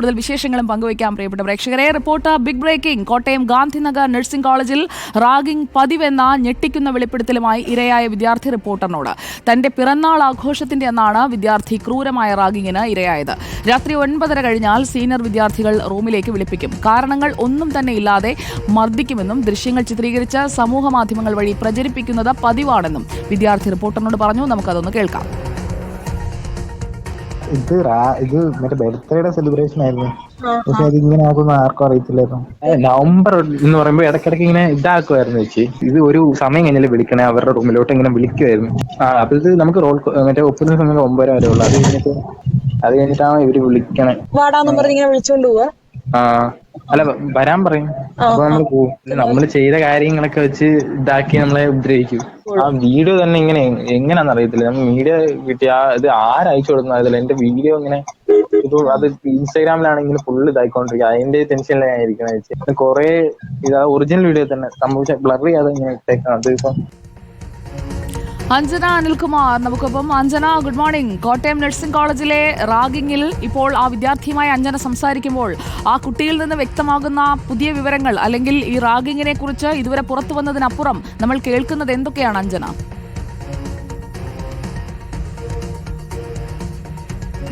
കൂടുതൽ വിശേഷങ്ങളും പങ്കുവയ്ക്കാം പ്രിയപ്പെട്ട പ്രേക്ഷകരെ. Reporter big breaking. Kottayam Gandhinagar nursing കോളേജിൽ റാഗിംഗ് പതിവെന്ന ഞെട്ടിക്കുന്ന വെളിപ്പെടുത്തലുമായി ഇരയായ വിദ്യാർത്ഥി റിപ്പോർട്ടറിനോട് തന്റെ പിറന്നാൾ ആഘോഷത്തിന്റെ അന്നാണ് വിദ്യാർത്ഥി ക്രൂരമായ റാഗിങ്ങിന് ഇരയായത്. രാത്രി 9:30 കഴിഞ്ഞാൽ സീനിയർ വിദ്യാർത്ഥികൾ റൂമിലേക്ക് വിളിപ്പിക്കും. കാരണങ്ങൾ ഒന്നും തന്നെ ഇല്ലാതെ മർദ്ദിക്കുമെന്നും ദൃശ്യങ്ങൾ ചിത്രീകരിച്ച് സമൂഹ മാധ്യമങ്ങൾ വഴി പ്രചരിപ്പിക്കുന്നത് പതിവാണെന്നും വിദ്യാർത്ഥി റിപ്പോർട്ടറിനോട് പറഞ്ഞു. നമുക്കതൊന്ന് കേൾക്കാം. ഇത് മറ്റേ ബർത്ത്ഡേയുടെ സെലിബ്രേഷൻ ആയിരുന്നു. പക്ഷെ അതിങ്ങനെ ആകുന്ന ആർക്കും അറിയത്തില്ലായിരുന്നു. നവംബർ എന്ന് പറയുമ്പോ ഇടയ്ക്കിടയ്ക്ക് ഇങ്ങനെ ഇതാക്കുമായിരുന്നു ചേച്ചി. ഇത് ഒരു സമയം കഴിഞ്ഞാൽ വിളിക്കണേ അവരുടെ റൂമിലോട്ട് ഇങ്ങനെ വിളിക്കുമായിരുന്നു. അപ്പൊ ഇത് നമുക്ക് റോൾ മറ്റേ ഒപ്പുന്ന സമയം 9:30 വരെ ഉള്ളു. അത് കഴിഞ്ഞിട്ടാണ് ഇവര് വിളിക്കണേ. വിളിച്ചോണ്ട് പോവാ. അല്ല വരാൻ പറയും. അപ്പൊ നമ്മള് പോകും. നമ്മള് ചെയ്ത കാര്യങ്ങളൊക്കെ വെച്ച് ഇതാക്കി നമ്മളെ ഉപദ്രവിക്കും. ആ വീഡിയോ തന്നെ ഇങ്ങനെ എങ്ങനെയാണെന്ന് അറിയത്തില്ല. നമ്മൾ മീഡിയ കിട്ടിയ ഇത് ആരയച്ചു കൊടുക്കുന്നതില്ല. എന്റെ വീഡിയോ ഇങ്ങനെ അത് ഇൻസ്റ്റാഗ്രാമിലാണെങ്കിൽ ഫുള്ള് ഇതായിക്കൊണ്ടിരിക്കുക. അതിന്റെ ടെൻഷനിലാണ് ഞാൻ ഇരിക്കുന്നത്. കുറെ ഒറിജിനൽ വീഡിയോ തന്നെ സംഭവിച്ച ബ്ലർ ചെയ്യാതെ ഇങ്ങനെ ഇട്ടേക്കാം. അതിപ്പം അഞ്ജന അനിൽകുമാർ നമുക്കൊപ്പം. Anjana, good morning. Kottayam nursing കോളേജിലെ റാഗിങ്ങിൽ ഇപ്പോൾ ആ വിദ്യാർത്ഥിയുമായി അഞ്ജന സംസാരിക്കുമ്പോൾ ആ കുട്ടിയിൽ നിന്ന് വ്യക്തമാകുന്ന പുതിയ വിവരങ്ങൾ അല്ലെങ്കിൽ ഈ റാഗിങ്ങിനെ കുറിച്ച് ഇതുവരെ പുറത്തു വന്നതിനപ്പുറം നമ്മൾ കേൾക്കുന്നത് എന്തൊക്കെയാണ് Anjana?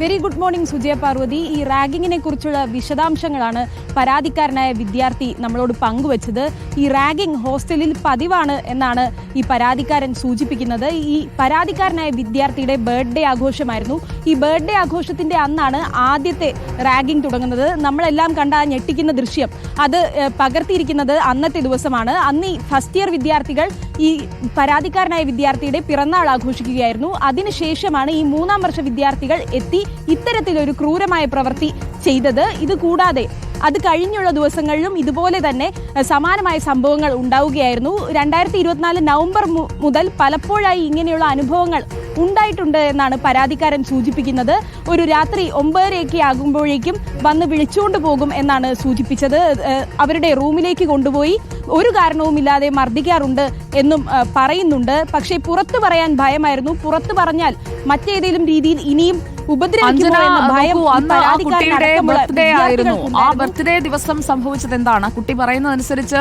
Very good morning Sujaya Parvathy. ഈ റാഗിങ്ങിനെ കുറിച്ചുള്ള വിശദാംശങ്ങളാണ് പരാതിക്കാരനായ വിദ്യാർത്ഥി നമ്മളോട് പങ്കുവച്ചത്. ഈ റാഗിംഗ് ഹോസ്റ്റലിൽ പതിവാണ് എന്നാണ് ഈ പരാതിക്കാരൻ സൂചിപ്പിക്കുന്നത്. ഈ പരാതിക്കാരനായ വിദ്യാർത്ഥിയുടെ ബർത്ത്ഡേ ആഘോഷമായിരുന്നു. ഈ ബർത്ത്ഡേ ആഘോഷത്തിന്റെ അന്നാണ് ആദ്യത്തെ റാഗിംഗ് തുടങ്ങുന്നത്. നമ്മളെല്ലാം കണ്ട ആ ഞെട്ടിക്കുന്ന ദൃശ്യം അത് പകർത്തിയിരിക്കുന്നത് അന്നത്തെ ദിവസമാണ്. അന്ന് ഈ ഫസ്റ്റ് ഇയർ വിദ്യാർത്ഥികൾ ഈ പരാതിക്കാരനായ വിദ്യാർത്ഥിയുടെ പിറന്നാൾ ആഘോഷിക്കുകയായിരുന്നു. അതിനുശേഷമാണ് ഈ 3ാം വർഷ വിദ്യാർത്ഥികൾ എത്തി ഇത്തരത്തിലൊരു ക്രൂരമായ പ്രവൃത്തി ചെയ്തത്. ഇത് കൂടാതെ അത് കഴിഞ്ഞുള്ള ദിവസങ്ങളിലും ഇതുപോലെ തന്നെ സമാനമായ സംഭവങ്ങൾ ഉണ്ടാവുകയായിരുന്നു. 2024 നവംബർ മുതൽ പലപ്പോഴായി ഇങ്ങനെയുള്ള അനുഭവങ്ങൾ ഉണ്ടായിട്ടുണ്ട് എന്നാണ് പരാതിക്കാരൻ സൂചിപ്പിക്കുന്നത്. ഒരു രാത്രി 9:30 ആകുമ്പോഴേക്കും വന്ന് വിളിച്ചുകൊണ്ട് പോകും എന്നാണ് സൂചിപ്പിച്ചത്. അവരുടെ റൂമിലേക്ക് കൊണ്ടുപോയി ഒരു കാരണവുമില്ലാതെ മർദ്ദിക്കാറുണ്ട് എന്നും പറയുന്നുണ്ട്. പക്ഷേ പുറത്തു പറയാൻ ഭയമായിരുന്നു. പുറത്തു പറഞ്ഞാൽ മറ്റേതെങ്കിലും രീതിയിൽ ഇനിയും കുട്ടിയുടെ ബർത്ത്ഡേ ആയിരുന്നു. ആ ബർത്ത്ഡേ ദിവസം സംഭവിച്ചത് എന്താണ്? കുട്ടി പറയുന്നതനുസരിച്ച്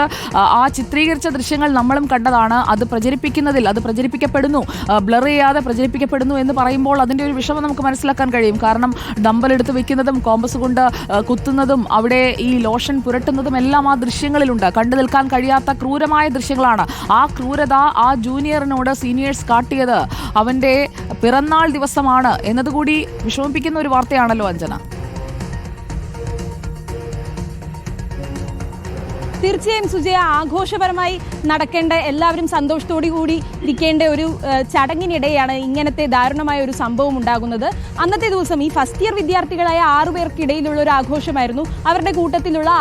ആ ചിത്രീകരിച്ച ദൃശ്യങ്ങൾ നമ്മളും കണ്ടതാണ്. അത് പ്രചരിപ്പിക്കപ്പെടുന്നു, ബ്ലർ ചെയ്യാതെ പ്രചരിപ്പിക്കപ്പെടുന്നു എന്ന് പറയുമ്പോൾ അതിന്റെ ഒരു വിഷമം നമുക്ക് മനസ്സിലാക്കാൻ കഴിയും. കാരണം ഡമ്പലെടുത്ത് വെക്കുന്നതും കോമ്പസ് കൊണ്ട് കുത്തുന്നതും അവിടെ ഈ ലോഷൻ പുരട്ടുന്നതും എല്ലാം ആ ദൃശ്യങ്ങളിലുണ്ട്. കണ്ടു നിൽക്കാൻ കഴിയാത്ത ക്രൂരമായ ദൃശ്യങ്ങളാണ്. ആ ക്രൂരത ആ ജൂനിയറിനോട് സീനിയേഴ്സ് കാട്ടിയത് അവന്റെ പിറന്നാൾ ദിവസമാണ് എന്നതുകൂടി വിഷമിപ്പിക്കുന്ന ഒരു വാർത്തയാണല്ലോ അഞ്ജന. തീർച്ചയായും സുജയ, ആഘോഷപരമായി നടക്കേണ്ട, എല്ലാവരും സന്തോഷത്തോടു കൂടി ഇരിക്കേണ്ട ഒരു ചടങ്ങിനിടെയാണ് ഇങ്ങനത്തെ ദാരുണമായ ഒരു സംഭവം ഉണ്ടാകുന്നത്. അന്നത്തെ ദിവസം ഈ ഫസ്റ്റ് ഇയർ വിദ്യാർത്ഥികളായ 6 പേർക്കിടയിലുള്ള ഒരു ആഘോഷമായിരുന്നു. അവരുടെ കൂട്ടത്തിലുള്ള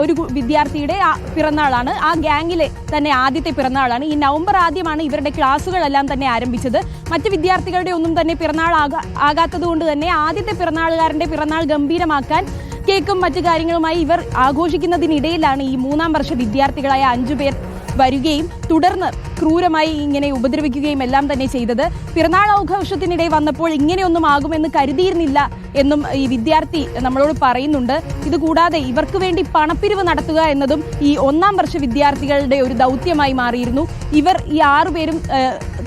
ഒരു വിദ്യാർത്ഥിയുടെ പിറന്നാളാണ്. ആ ഗ്യാങ്ങിലെ തന്നെ ആദ്യത്തെ പിറന്നാളാണ്. ഈ നവംബർ ആദ്യമാണ് ഇവരുടെ ക്ലാസ്സുകളെല്ലാം തന്നെ ആരംഭിച്ചത്. മറ്റ് വിദ്യാർത്ഥികളുടെ ഒന്നും തന്നെ പിറന്നാൾ ആകാത്തത് കൊണ്ട് തന്നെ ആദ്യത്തെ പിറന്നാളുകാരന്റെ പിറന്നാൾ ഗംഭീരമാക്കാൻ കേക്കും മറ്റു കാര്യങ്ങളുമായി ഇവർ ആഘോഷിക്കുന്നതിനിടയിലാണ് ഈ 3ാം വർഷ വിദ്യാർത്ഥികളായ 5 പേർ വരികയും തുടർന്ന് ക്രൂരമായി ഇങ്ങനെ ഉപദ്രവിക്കുകയും എല്ലാം തന്നെ ചെയ്തത്. പിറന്നാൾ ആഘോഷത്തിനിടെ വന്നപ്പോൾ ഇങ്ങനെയൊന്നും ആകുമെന്ന് കരുതിയിരുന്നില്ല എന്നും ഈ വിദ്യാർത്ഥി നമ്മളോട് പറയുന്നുണ്ട്. ഇതുകൂടാതെ ഇവർക്ക് വേണ്ടി പണപ്പിരിവ് നടത്തുക എന്നതും ഈ 1ാം വർഷ വിദ്യാർത്ഥികളുടെ ഒരു ദൗത്യമായി മാറിയിരുന്നു. ഇവർ ഈ 6 പേരും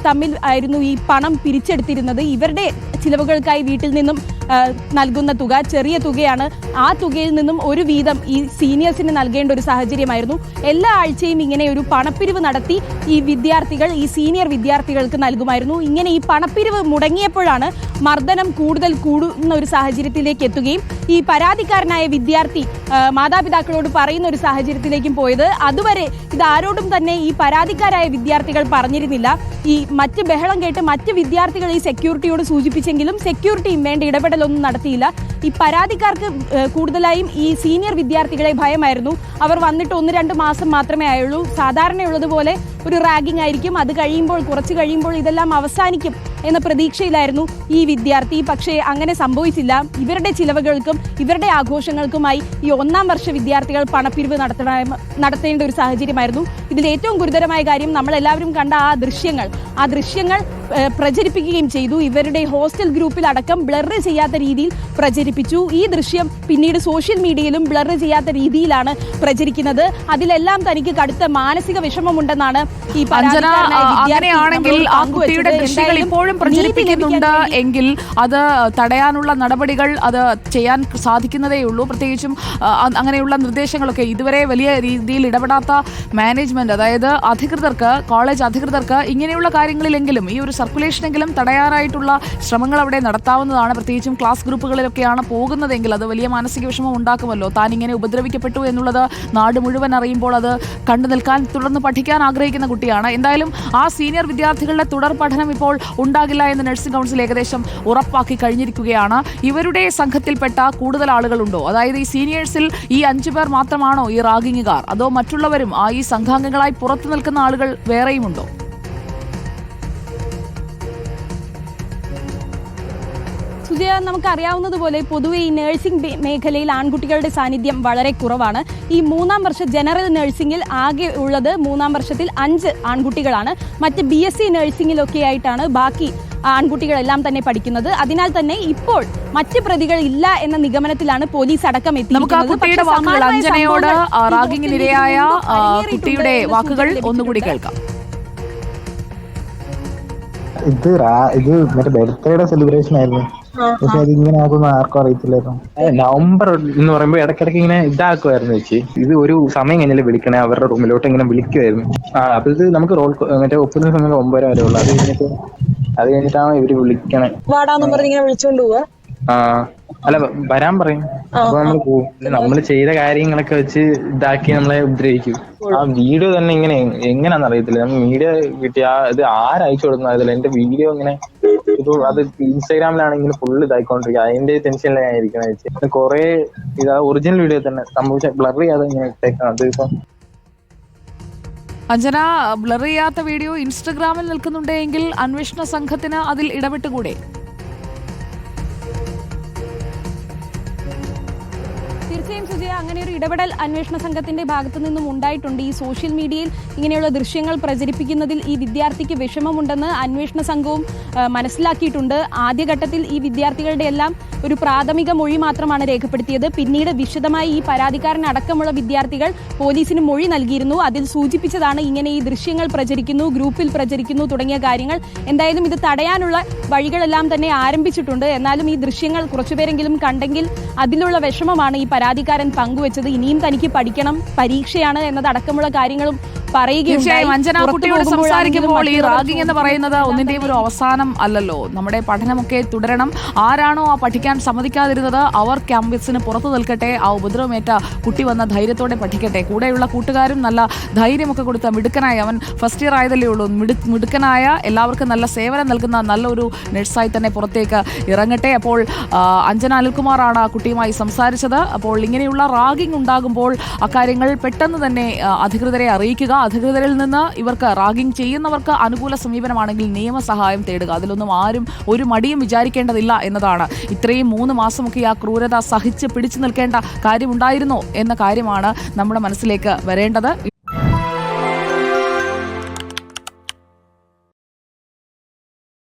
തമ്മിൽ ആയിരുന്നു ഈ പണം പിരിച്ചെടുത്തിരുന്നത്. ഇവരുടെ ചിലവുകൾക്കായി വീട്ടിൽ നിന്നും നൽകുന്ന തുക ചെറിയ തുകയാണ്. ആ തുകയിൽ നിന്നും ഒരു വീതം ഈ സീനിയേഴ്സിന് നൽകേണ്ട ഒരു സാഹചര്യമായിരുന്നു. എല്ലാ ആഴ്ചയും ഇങ്ങനെ ഒരു പണപ്പിരിവ് നടത്തി ഈ വിദ്യാർത്ഥികൾ ഈ സീനിയർ വിദ്യാർത്ഥികൾക്ക് നൽകുമായിരുന്നു. ഇങ്ങനെ ഈ പണപ്പിരിവ് മുടങ്ങിയപ്പോഴാണ് മർദ്ദനം കൂടുതൽ കൂടുന്ന ഒരു സാഹചര്യത്തിലേക്ക് എത്തുകയും ഈ പരാതിക്കാരനായ വിദ്യാർത്ഥി മാതാപിതാക്കളോട് പറയുന്ന ഒരു സാഹചര്യത്തിലേക്കും പോയത്. അതുവരെ ഇതാരോടും തന്നെ ഈ പരാതിക്കാരായ വിദ്യാർത്ഥികൾ പറഞ്ഞിരുന്നില്ല. ഈ മറ്റ് ബഹളം കേട്ട് മറ്റ് വിദ്യാർത്ഥികൾ ഈ സെക്യൂരിറ്റിയോട് സൂചിപ്പിച്ചെങ്കിലും സെക്യൂരിറ്റിയും വേണ്ട ഇടപെടലൊന്നും നടത്തിയില്ല. ഈ പരാതിക്കാർക്ക് കൂടുതലായും ഈ സീനിയർ വിദ്യാർത്ഥികളെ ഭയമായിരുന്നു. അവർ വന്നിട്ട് 1-2 മാസം മാത്രമേ ആയുള്ളൂ. സാധാരണയുള്ളതുപോലെ ഒരു റാഗിംഗ് ആയിരിക്കും, അത് കഴിയുമ്പോൾ കുറച്ച് കഴിയുമ്പോൾ ഇതെല്ലാം അവസാനിക്കും എന്ന പ്രതീക്ഷയിലായിരുന്നു ഈ വിദ്യാർത്ഥി. പക്ഷേ അങ്ങനെ സംഭവിച്ചില്ല. ഇവരുടെ ചിലവുകൾക്കും ഇവരുടെ ആഘോഷങ്ങൾക്കുമായി ഈ 1ാം വർഷ വിദ്യാർത്ഥികൾ പണപ്പിരിവ് നടത്തേണ്ട ഒരു സാഹചര്യമായിരുന്നു. ഇതിൽ ഏറ്റവും ഗുരുതരമായ കാര്യം നമ്മളെല്ലാവരും കണ്ട ആ ദൃശ്യങ്ങൾ പ്രചരിപ്പിക്കുകയും ചെയ്തു. ഇവരുടെ ഹോസ്റ്റൽ ഗ്രൂപ്പിലടക്കം ബ്ലർ ചെയ്യാത്ത രീതിയിൽ പ്രചരിപ്പിച്ചു. ഈ ദൃശ്യം പിന്നീട് സോഷ്യൽ മീഡിയയിലും ബ്ലർ ചെയ്യാത്ത രീതിയിലാണ് പ്രചരിക്കുന്നത്. അതിലെല്ലാം തനിക്ക് കടുത്ത മാനസിക വിഷമമുണ്ടെന്നാണ് ഈ അങ്ങനെയാണെങ്കിൽ ആ കുട്ടിയുടെ ദൃശ്യങ്ങൾ ഇപ്പോഴും പ്രചരിപ്പിക്കുന്നുണ്ട് എങ്കിൽ അത് തടയാനുള്ള നടപടികൾ അത് ചെയ്യാൻ സാധിക്കുന്നതേ ഉള്ളൂ. പ്രത്യേകിച്ചും അങ്ങനെയുള്ള നിർദ്ദേശങ്ങളൊക്കെ ഇതുവരെ വലിയ രീതിയിൽ ഇടപെടാത്ത മാനേജ്മെന്റ്, അതായത് അധികൃതർക്ക്, കോളേജ് അധികൃതർക്ക് ഇങ്ങനെയുള്ള കാര്യങ്ങളിലെങ്കിലും ഈ ഒരു സർക്കുലേഷനെങ്കിലും തടയാനായിട്ടുള്ള ശ്രമങ്ങൾ അവിടെ നടത്താവുന്നതാണ്. പ്രത്യേകിച്ചും ക്ലാസ് ഗ്രൂപ്പുകളിലൊക്കെയാണ് പോകുന്നതെങ്കിൽ അത് വലിയ മാനസിക വിഷമം ഉണ്ടാക്കുമല്ലോ. താൻ ഇങ്ങനെ ഉപദ്രവിക്കപ്പെട്ടു എന്നുള്ളത് നാട് മുഴുവൻ അറിയുമ്പോൾ അത് കണ്ടു നിൽക്കാൻ, തുടർന്ന് പഠിക്കാൻ ആഗ്രഹിക്കുന്ന കുട്ടിയാണ്. എന്തായാലും ആ സീനിയർ വിദ്യാർത്ഥികളുടെ തുടർ പഠനം ഇപ്പോൾ ഉണ്ടാകില്ല എന്ന് നഴ്സിംഗ് കൗൺസിൽ ഏകദേശം ഉറപ്പാക്കി കഴിഞ്ഞിരിക്കുകയാണ്. ഇവരുടെ സംഘത്തിൽപ്പെട്ട കൂടുതൽ ആളുകളുണ്ടോ? അതായത് ഈ സീനിയേഴ്സിൽ ഈ 5 പേർ മാത്രമാണോ ഈ റാഗിങ്ങുകാർ, അതോ മറ്റുള്ളവരും ഈ സംഘാംഗങ്ങളായി പുറത്തു നിൽക്കുന്ന ആളുകൾ വേറെയുമുണ്ടോ? സുജയ, നമുക്കറിയാവുന്നതുപോലെ പൊതുവെ ഈ നഴ്സിംഗ് മേഖലയിൽ ആൺകുട്ടികളുടെ സാന്നിധ്യം വളരെ കുറവാണ്. ഈ 3ാം വർഷ ജനറൽ നഴ്സിംഗിൽ ആകെ ഉള്ളത് 3ാം വർഷത്തിൽ 5 ആൺകുട്ടികളാണ്. മറ്റ് BSc നഴ്സിംഗിലൊക്കെ ആയിട്ടാണ് ബാക്കി ആൺകുട്ടികളെല്ലാം തന്നെ പഠിക്കുന്നത്. അതിനാൽ തന്നെ ഇപ്പോൾ മറ്റ് പ്രതികൾ ഇല്ല എന്ന നിഗമനത്തിലാണ് പോലീസ് അടക്കം എത്തിയിരിക്കുന്നത്. അഞ്ജനയോട് റാഗിങ്ങിനിരയായ കുട്ടിയുടെ വാക്കുകൾ ഒന്നുകൂടി കേൾക്കാം. ഇത് മറ്റേ ബർത്ത്ഡേയുടെ സെലിബ്രേഷൻ ആയിരുന്നു. പക്ഷെ അതിങ്ങനെ ആകുന്ന ആർക്കും അറിയത്തില്ലായിരുന്നു. നവംബർ എന്ന് പറയുമ്പോ ഇടയ്ക്കിടയ്ക്ക് ഇങ്ങനെ ഇതാക്കുമായിരുന്നു ചേച്ചി. ഇത് ഒരു സമയം കഴിഞ്ഞാൽ വിളിക്കണേ, അവരുടെ റൂമിലോട്ട് ഇങ്ങനെ വിളിക്കുമായിരുന്നു. അപ്പൊ ഇത് നമുക്ക് റോൾ മറ്റേ ഒപ്പുന്ന സമയം 9 വരെ ഉള്ളു. അത് കഴിഞ്ഞിട്ടാണ് ഇവര് വിളിക്കണേ. വാടാന്നും പറഞ്ഞ് ഇങ്ങനെ വിളിച്ചോണ്ട് പോവാ. അല്ല, വരാൻ പറയും. അപ്പൊ നമ്മള് പോകും. നമ്മള് ചെയ്ത കാര്യങ്ങളൊക്കെ വെച്ച് ഇതാക്കി നമ്മളെ ഉപദ്രവിക്കും. ആ വീഡിയോ തന്നെ എങ്ങനെയാന്ന് അറിയത്തില്ല. നമ്മൾ മീഡിയ കിട്ടിയ ഇത് ആരയച്ചു കൊടുക്കുന്നതില്ല. എന്റെ വീഡിയോ ഇങ്ങനെ അത് ഇൻസ്റ്റാഗ്രാമിലാണെങ്കിൽ ഫുള്ള് ഇതായിക്കൊണ്ടിരിക്കുക. അതിന്റെ ടെൻഷനിലാണ് ഞാൻ ഇരിക്കണ. കുറെ ഒറിജിനൽ വീഡിയോ തന്നെ സംഭവിച്ച ബ്ലർ ചെയ്യാതെ ഇങ്ങനെ ഇട്ടേക്കാം. അത് ഇപ്പം അഞ്ജന, ബ്ലർ ചെയ്യാത്ത വീഡിയോ ഇൻസ്റ്റഗ്രാമിൽ നിൽക്കുന്നുണ്ടെങ്കിൽ അന്വേഷണ സംഘത്തിന് അതിൽ ഇടപെട്ടുകൂടെ? തീർച്ചയായും സുജയ, അങ്ങനെ ഒരു ഇടപെടൽ അന്വേഷണ സംഘത്തിന്റെ ഭാഗത്തു നിന്നും ഉണ്ടായിട്ടുണ്ട്. ഈ സോഷ്യൽ മീഡിയയിൽ ഇങ്ങനെയുള്ള ദൃശ്യങ്ങൾ പ്രചരിപ്പിക്കുന്നതിൽ ഈ വിദ്യാർത്ഥിക്ക് വിഷമമുണ്ടെന്ന് അന്വേഷണ സംഘവും മനസ്സിലാക്കിയിട്ടുണ്ട്. ആദ്യഘട്ടത്തിൽ ഈ വിദ്യാർത്ഥികളുടെ എല്ലാം ഒരു പ്രാഥമിക മൊഴി മാത്രമാണ് രേഖപ്പെടുത്തിയത്. പിന്നീട് വിശദമായി ഈ പരാതിക്കാരനടക്കമുള്ള വിദ്യാർത്ഥികൾ പോലീസിന് മൊഴി നൽകിയിരുന്നു. അതിൽ സൂചിപ്പിച്ചതാണ് ഇങ്ങനെ ഈ ദൃശ്യങ്ങൾ പ്രചരിക്കുന്നു, ഗ്രൂപ്പിൽ പ്രചരിക്കുന്നു തുടങ്ങിയ കാര്യങ്ങൾ. എന്തായാലും ഇത് തടയാനുള്ള വഴികളെല്ലാം തന്നെ ആരംഭിച്ചിട്ടുണ്ട്. എന്നാലും ഈ ദൃശ്യങ്ങൾ കുറച്ചുപേരെങ്കിലും കണ്ടെങ്കിൽ അതിലുള്ള വിഷമമാണ് ഈ പരാതിക്കാരൻ പങ്കുവച്ചത്. ഇനിയും തനിക്ക് പഠിക്കണം, പരീക്ഷയാണ് എന്നതടക്കമുള്ള കാര്യങ്ങളും തീർച്ചയായും അഞ്ജന, കുട്ടിയോട് സംസാരിക്കുമ്പോൾ ഈ റാഗിംഗ് എന്ന് പറയുന്നത് ഒന്നിന്റെയും ഒരു അവസാനം അല്ലല്ലോ. നമ്മുടെ പഠനമൊക്കെ തുടരണം. ആരാണോ ആ പഠിക്കാൻ സമ്മതിക്കാതിരുന്നത് അവർ ക്യാമ്പസിന് പുറത്തു നിൽക്കട്ടെ. ആ ഉപദ്രവമേറ്റ കുട്ടി വന്ന ധൈര്യത്തോടെ പഠിക്കട്ടെ. കൂടെയുള്ള കൂട്ടുകാരും നല്ല ധൈര്യമൊക്കെ കൊടുത്ത മിടുക്കനായ, അവൻ ഫസ്റ്റ് ഇയർ ആയതല്ലേ ഉള്ളൂ, മിടുക്കനായ, എല്ലാവർക്കും നല്ല സേവനം നൽകുന്ന നല്ലൊരു നഴ്സായി തന്നെ പുറത്തേക്ക് ഇറങ്ങട്ടെ. അപ്പോൾ അഞ്ജന അനിൽകുമാറാണ് ആ കുട്ടിയുമായി സംസാരിച്ചത്. അപ്പോൾ ഇങ്ങനെയുള്ള റാഗിംഗ് ഉണ്ടാകുമ്പോൾ അക്കാര്യങ്ങൾ പെട്ടെന്ന് തന്നെ അധികൃതരെ അറിയിക്കുക. അധികൃതരിൽ നിന്ന് ഇവർക്ക് റാഗിംഗ് ചെയ്യുന്നവർക്ക് അനുകൂല സമീപനമാണെങ്കിൽ നിയമസഹായം തേടുക. അതിലൊന്നും ആരും ഒരു മടിയും വിചാരിക്കേണ്ടതില്ല എന്നതാണ്. ഇത്രയും 3 മാസമൊക്കെ ആ ക്രൂരത സഹിച്ച് പിടിച്ചു നിൽക്കേണ്ട കാര്യമുണ്ടായിരുന്നോ എന്ന കാര്യമാണ് നമ്മുടെ മനസ്സിലേക്ക് വരേണ്ടത്.